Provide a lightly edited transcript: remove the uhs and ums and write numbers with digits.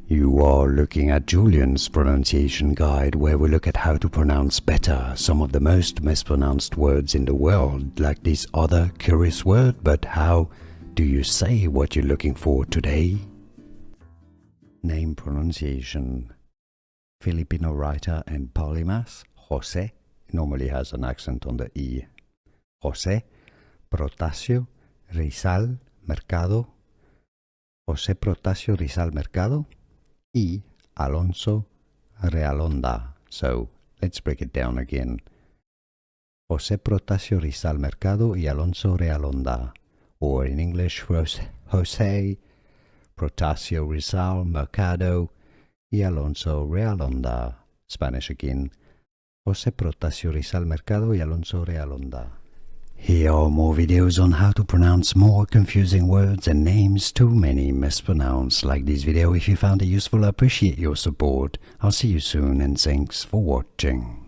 You are looking at Julian's pronunciation guide, where we look at how to pronounce better some of the most mispronounced words in the world, like this other curious word. But how do you say what you're looking for today? Name pronunciation. Filipino writer and polymath Jose normally has an accent on the E. Jose Protasio Rizal Mercado. Jose Protasio Rizal Mercado y Alonso Realonda. So let's break it down again. Jose Protasio Rizal Mercado y Alonso Realonda, or in English, Jose Protasio Rizal Mercado y Alonso Realonda. Spanish again. Jose Protasio Rizal Mercado y Alonso Realonda. Here are more videos on how to pronounce more confusing words and names too many mispronounced. Like this video if you found it useful. I appreciate your support. I'll see you soon and thanks for watching.